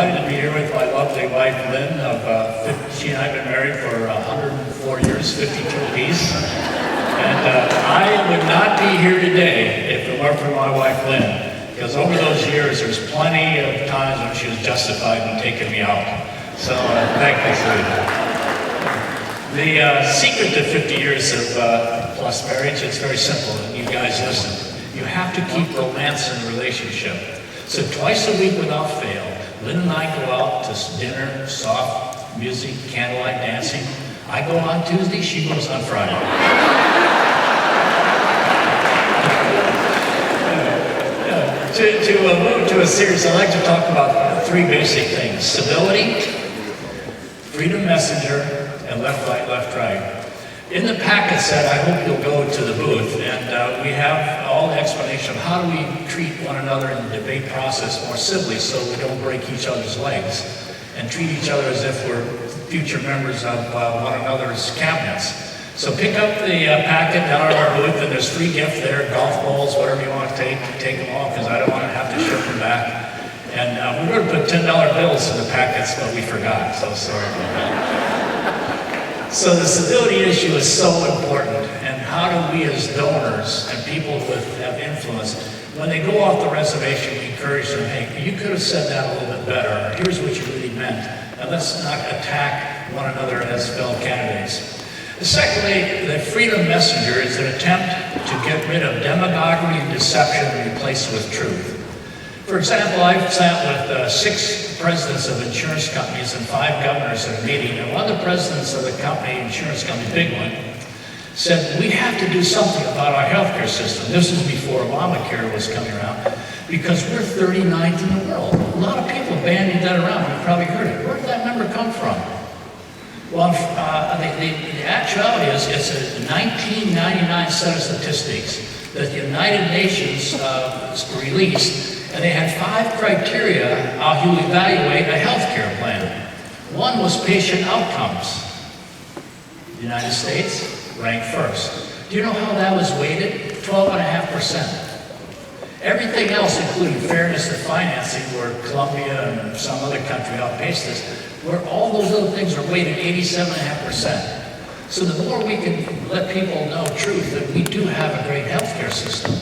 delighted to be here with my lovely wife, Lynn. She and I have been married for 104 years, 52 apiece. And I would not be here today if it weren't for my wife, Lynn. Because over those years, there's plenty of times when she was justified in taking me out. So thank you, sweetie. The secret to 50 years of plus marriage, it's very simple. And you guys listen. You have to keep romance in the relationship. So twice a week without fail, Lynn and I go out to dinner, soft music, candlelight dancing. I go on Tuesday, she goes on Friday. To move to a series, I'd like to talk about three basic things: stability, freedom messenger, and left, right. In the packet set, I hope you'll go to the booth, and we have all the explanation of how do we treat one another in the debate process more civilly so we don't break each other's legs and treat each other as if we're future members of one another's cabinets. So pick up the packet down at our booth, and there's free gift there, golf balls, whatever you want to take them all, because I don't want to have to ship them back. And we were going to put $10 bills in the packets, but we forgot, so sorry about that. So the stability issue is so important, and how do we as donors and people with have influence, when they go off the reservation, we encourage them, hey, you could have said that a little bit better, or here's what you really meant, and let's not attack one another as fellow candidates. Secondly, the freedom messenger is an attempt to get rid of demagoguery and deception and replace it with truth. For example, I've sat with 6 presidents of insurance companies and 5 governors at a meeting, and one of the presidents of the company, insurance company, big one, said, we have to do something about our healthcare system. This is before Obamacare was coming around, because we're 39th in the world. A lot of people bandied that around. You've probably heard it. Where did that number come from? Well, the actuality is it's a 1999 set of statistics that the United Nations released. And they had 5 criteria how you evaluate a healthcare plan. One was patient outcomes. The United States ranked first. Do you know how that was weighted? 12.5%. Everything else, including fairness of financing, where Colombia and some other country outpaced us, where all those other things are weighted 87.5%. So the more we can let people know truth that we do have a great healthcare system.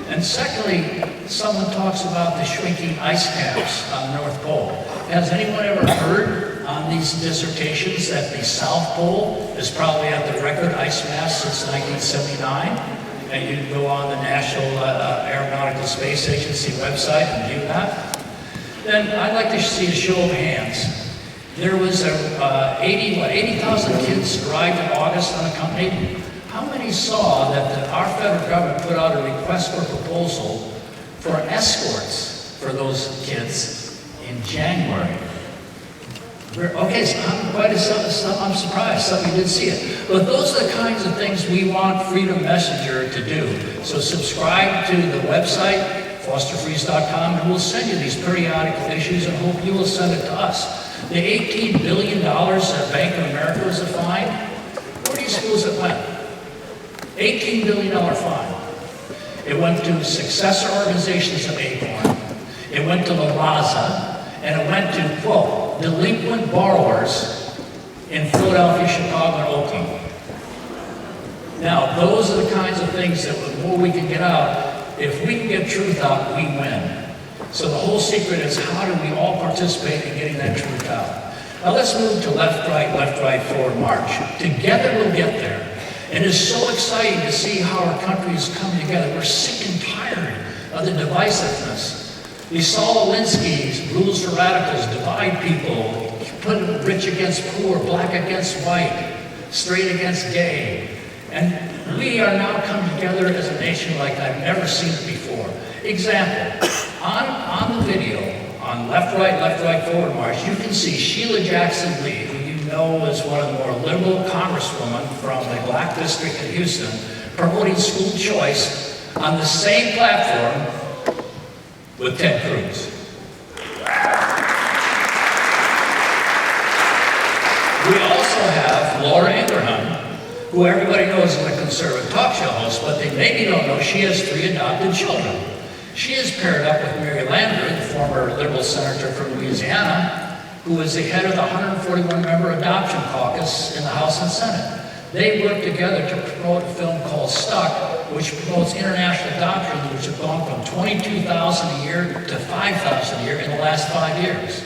And secondly, someone talks about the shrinking ice caps on the North Pole. Has anyone ever heard on these dissertations that the South Pole is probably at the record ice mass since 1979? And you can go on the National Aeronautical Space Agency website and view that. Then I'd like to see a show of hands. There was 80,000 kids arrived in August unaccompanied. How many saw that our federal government put out a request for proposal for escorts for those kids in January? Okay, so I'm surprised some of you didn't see it. But those are the kinds of things we want Freedom Messenger to do. So subscribe to the website, fosterfreeze.com, and we'll send you these periodical issues and hope you will send it to us. The $18 billion that Bank of America was a fine, where do you suppose it went? $18 billion fine. It went to successor organizations of Acorn. It went to La Raza, and it went to, quote, delinquent borrowers in Philadelphia, Chicago, and Oakland. Now, those are the kinds of things that the more we can get out, if we can get truth out, we win. So the whole secret is how do we all participate in getting that truth out? Now let's move to left, right, forward, march. Together we'll get there. And it's so exciting to see how our country has come together. We're sick and tired of the divisiveness. The Saul Alinsky's rules for radicals divide people, put rich against poor, black against white, straight against gay. And we are now come together as a nation like I've never seen it before. Example, on the video, on left, right, forward march, you can see Sheila Jackson Lee, who you know is one of the more liberal congresswomen from the Black District in Houston, promoting school choice on the same platform with Ted Cruz. We also have Laura Ingraham, who everybody knows is a conservative talk show host, but they maybe don't know she has 3 adopted children. She is paired up with Mary Landry, the former Liberal senator from Louisiana, who is the head of the 141-member adoption caucus in the House and Senate. They work together to promote a film called Stuck, which promotes international adoptions, which have gone from 22,000 a year to 5,000 a year in the last 5 years.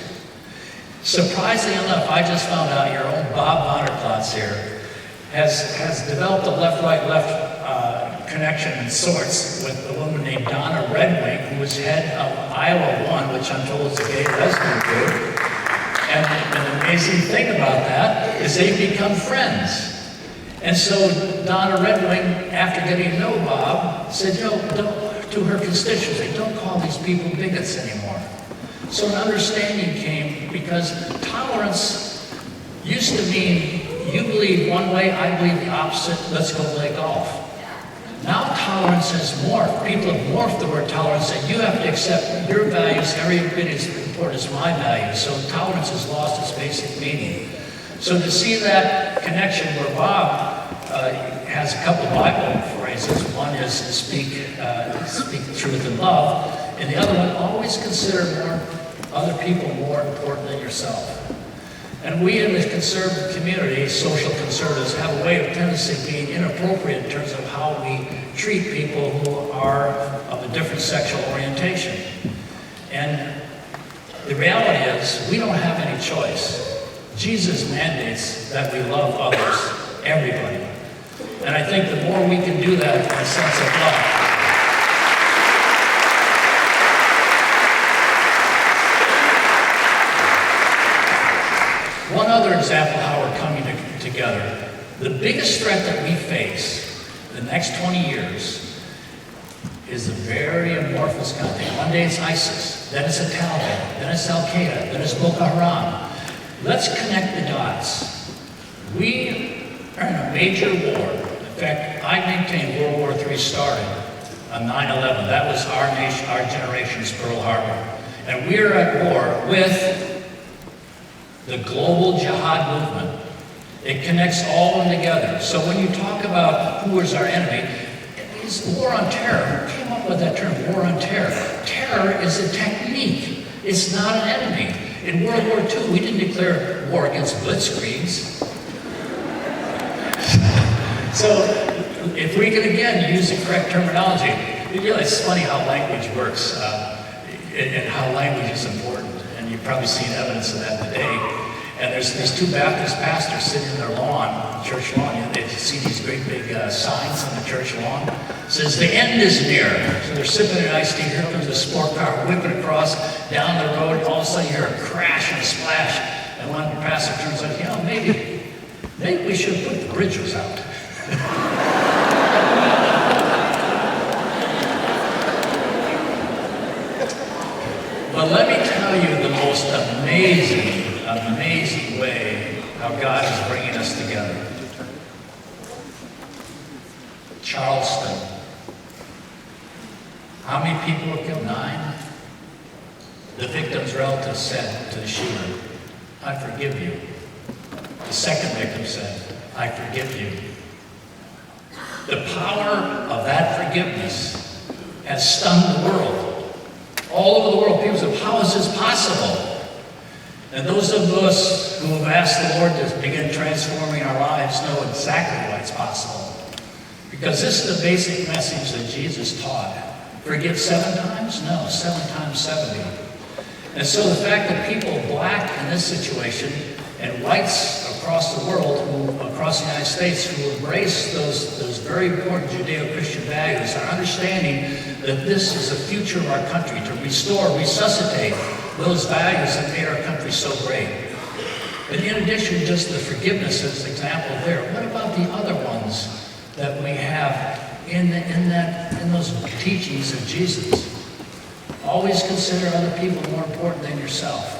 Surprisingly enough, I just found out your own Bob Bonnerplatz here has developed a left-right-left connection in sorts with a woman named Donna Redwing, who is head of Iowa One, which I'm told is a gay lesbian group. And an amazing thing about that is they've become friends. And so Donna Redwing, after getting to know Bob, said, to her constituents, don't call these people bigots anymore. So an understanding came, because tolerance used to mean you believe one way, I believe the opposite, let's go play golf. Now tolerance has morphed. People have morphed the word tolerance, and you have to accept your values every bit as important as my values. So tolerance has lost its basic meaning. So to see that connection where Bob has a couple of Bible phrases. One is speak truth in love, and the other one, always consider other people more important than yourself. And we in the conservative community, social conservatives, have a way of tendency being inappropriate in terms of how we treat people who are of a different sexual orientation. And the reality is, we don't have any choice. Jesus mandates that we love others, everybody. And I think the more we can do that in a sense of love. One other example of how we're coming together. The biggest threat that we face the next 20 years is a very amorphous kind of thing. One day it's ISIS, then it's the Taliban, then it's Al-Qaeda, then it's Boko Haram. Let's connect the dots. We are in a major war. In fact, I maintain World War III started on 9/11. That was our nation, our generation's Pearl Harbor. And we're at war with the global jihad movement. It connects all of them together. So when you talk about who is our enemy, it means war on terror. Who came up with that term, war on terror? Terror is a technique. It's not an enemy. In World War II, we didn't declare war against blitzkriegs. So if we can, again, use the correct terminology, you realize it's funny how language works and how language is important. And you've probably seen evidence of that today. And there's these two Baptist pastors sitting in their lawn, church lawn, and they see these great big signs on the church lawn. It says, the end is near. So they're sipping an iced tea. Here comes a sport car whipping across down the road. And all of a sudden you hear a crash and a splash. And one pastor turns out, maybe we should put the bridges out. But let me tell you the most amazing way how God is bringing us together. Charleston. How many people were killed? 9. The victim's relatives said to the shooter, I forgive you. The second victim said, I forgive you. The power of that forgiveness has stunned the world. All over the world, people say, how is this possible? And those of us who have asked the Lord to begin transforming our lives know exactly why it's possible. Because this is the basic message that Jesus taught. Forgive 7 times? No, 7 times 70. And so the fact that people black in this situation and whites across the world, across the United States, who embrace those very important Judeo-Christian values, are understanding that this is the future of our country, to restore, resuscitate those values that made our country so great. But in addition to just the forgiveness as an example there, what about the other ones that we have in those teachings of Jesus? Always consider other people more important than yourself.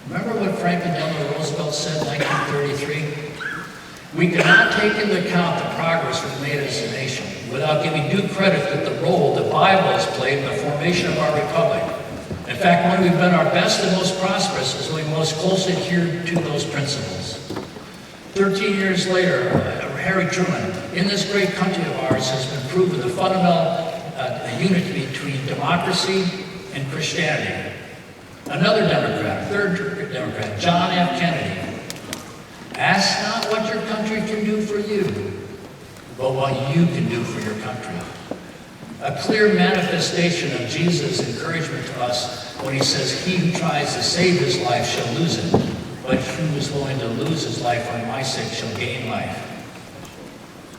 Remember what Franklin Delano Roosevelt said in 1933? We cannot take into account the progress we've made as a nation without giving due credit to the role the Bible has played in the formation of our republic. In fact, when we've been our best and most prosperous is when we most closely adhered to those principles. 13 years later, Harry Truman, in this great country of ours, has been proven the fundamental a unity between democracy and Christianity. Another Democrat, third Democrat, John F. Kennedy. Ask not what your country can do for you, but what you can do for your country. A clear manifestation of Jesus' encouragement to us when he says, he who tries to save his life shall lose it, but he who is willing to lose his life for my sake shall gain life.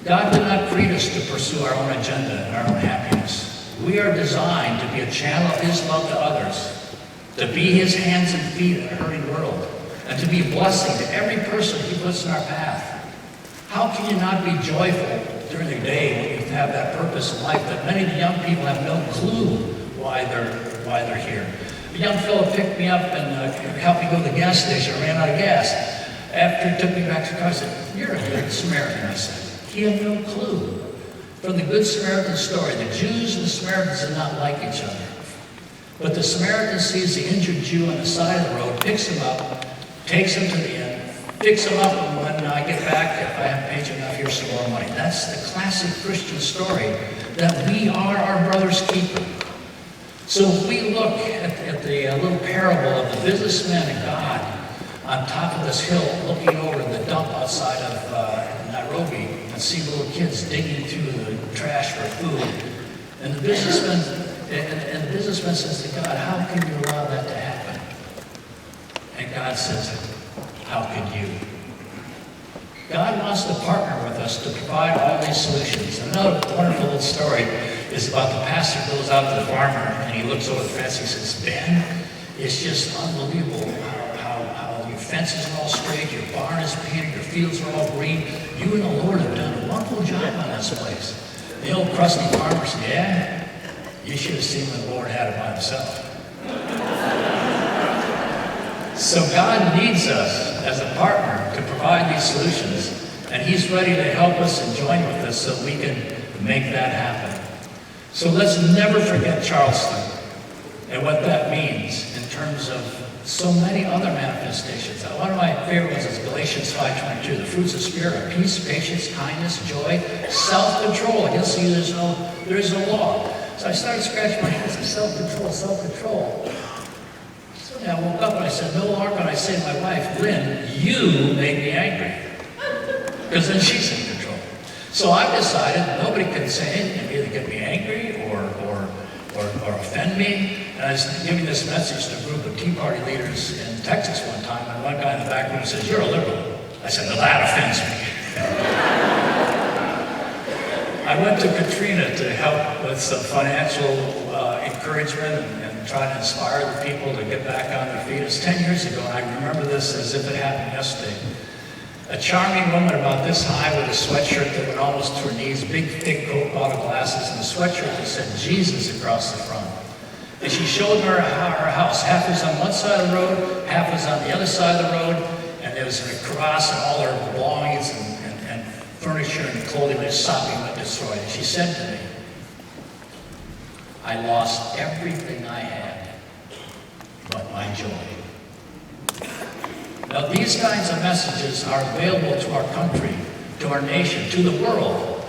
God did not create us to pursue our own agenda and our own happiness. We are designed to be a channel of his love to others, to be his hands and feet in a hurting world, and to be a blessing to every person he puts in our path. How can you not be joyful during the day when you have that purpose in life that many of the young people have no clue why they're here? A young fellow picked me up and helped me go to the gas station. I ran out of gas. After he took me back to the car, I said, "You're a good Samaritan," I said. He had no clue. From the Good Samaritan story, the Jews and the Samaritans did not like each other. But the Samaritan sees the injured Jew on the side of the road, picks him up, takes him to the inn, picks him up, and when I get back, if I haven't paid you enough, here's some more money. That's the classic Christian story, that we are our brother's keeper. So if we look at the little parable of the businessman and God on top of this hill, looking over the dump outside of Nairobi, and see little kids digging through the trash for food, and the businessman says to God, "How can you allow that to happen?" And God says, "How could you?" God wants to partner with us to provide all these solutions. Another wonderful little story is about the pastor who goes out to the farmer and he looks over the fence and he says, "Ben, it's just unbelievable how your fences are all straight, your barn is painted, your fields are all green. You and the Lord have done a wonderful job on this place." The old crusty farmer said, "Yeah, you should have seen when the Lord had it by himself." So God needs us as a partner to provide these solutions, and he's ready to help us and join with us so we can make that happen. So let's never forget Charleston and what that means in terms of so many other manifestations. One of my favorite ones is Galatians 5:22, the fruits of spirit are peace, patience, kindness, joy, self-control. Against you there is no law. So I started scratching my head and said, self-control, self-control. I woke up and I said, no longer can I say to my wife, "Lynn, you made me angry." Because then she's in control. So I decided nobody can say anything, either get me angry or offend me. And I was giving this message to a group of Tea Party leaders in Texas one time, and one guy in the back room says, "You're a liberal." I said, "No, that offends me." I went to Katrina to help with some financial encouragement and try to inspire the people to get back on their feet. It was 10 years ago, and I remember this as if it happened yesterday. A charming woman about this high with a sweatshirt that went almost to her knees, big, thick coat, bottle glasses, and a sweatshirt that said Jesus across the front. And she showed her house. Half was on one side of the road, half was on the other side of the road, and there was a cross and all her belongings and furniture and clothing was sopping wet, destroyed. And she said to me, "I lost everything I had, but my joy." Now these kinds of messages are available to our country, to our nation, to the world.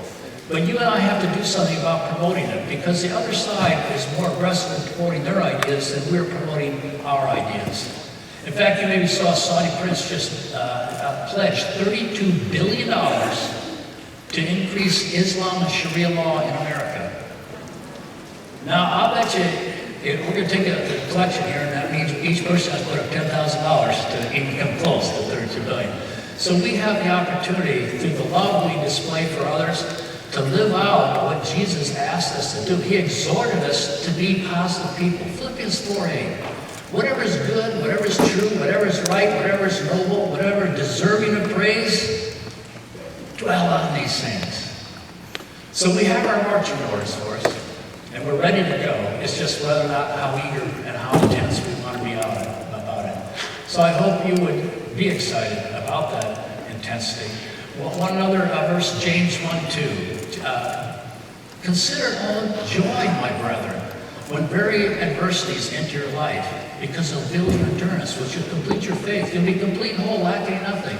But you and I have to do something about promoting it, because the other side is more aggressive in promoting their ideas than we're promoting our ideas. In fact, you maybe saw Saudi Prince just pledged $32 billion to increase Islam and Sharia law in America. Now, I'll bet you, if we're going to take a collection here, and that means each person has to put up $10,000 to even come close to $32 billion. So we have the opportunity, through the love we display for others, to live out what Jesus asked us to do. He exhorted us to be positive people. Philippians 4:8. Whatever is good, whatever is true, whatever is right, whatever is noble, whatever is deserving of praise, dwell on these things. So we have our marching orders for us, and we're ready to go. It's just whether or not how eager and how intense we want to be about it. So I hope you would be excited about that intensity. Well, one other verse, James 1:2. Consider all joy, my brethren, when varied adversities enter your life, because they'll build your endurance, which will complete your faith. You'll be complete and whole, lacking nothing.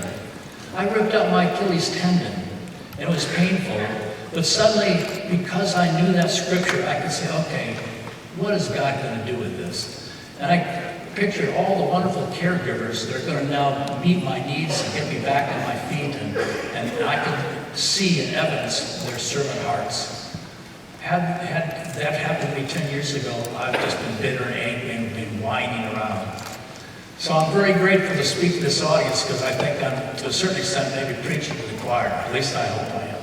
I ripped out my Achilles tendon, and it was painful, But suddenly, because I knew that scripture, I could say, okay, what is God going to do with this? And I pictured all the wonderful caregivers that are going to now meet my needs and get me back on my feet, and I could see and evidence their servant hearts. Had that happened to me 10 years ago, I've just been bitter and angry and been whining around. So I'm very grateful to speak to this audience, because I think I'm, to a certain extent, maybe preaching to the choir. At least I hope I am.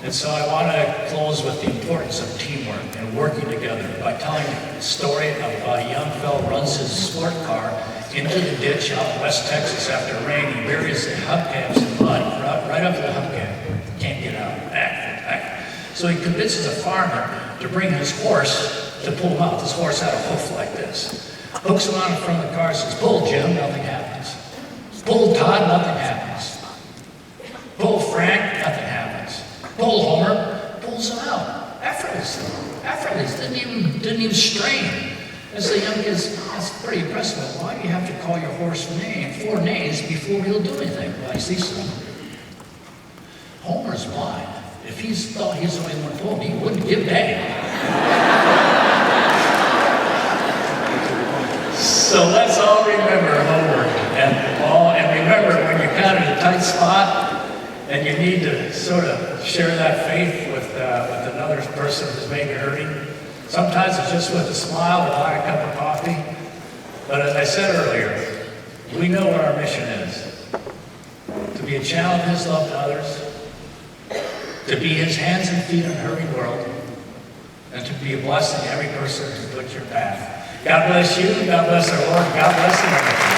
And so I want to close with the importance of teamwork and working together by telling a story about a young fellow who runs his sport car into the ditch out in West Texas after rain. He buries the hubcaps in mud right up to the hubcap. Can't get out. Back. So he convinces a farmer to bring his horse to pull him out. This horse had a hoof like this. Hooks him out in front of the car, says, "Pull, Jim," nothing happens. "Pull, Todd," nothing happens. "Pull, Frank," nothing happens. "Pull, Homer," pulls him out. Effortlessly. Didn't even strain. And so the young kid's, that's pretty impressive. Why do you have to call your horse 4 nays before he'll do anything? Well, I see some. Homer's blind. If he thought he was the only one pulling, he wouldn't give Dad. So let's all remember Homer, and remember when you're kind of in a tight spot and you need to sort of share that faith with another person who's maybe hurting. Sometimes it's just with a smile or buy a cup of coffee. But as I said earlier, we know what our mission is: to be a channel of His love to others, to be His hands and feet in a hurting world, and to be a blessing to every person who puts your path. God bless you. God bless our Lord. God bless you.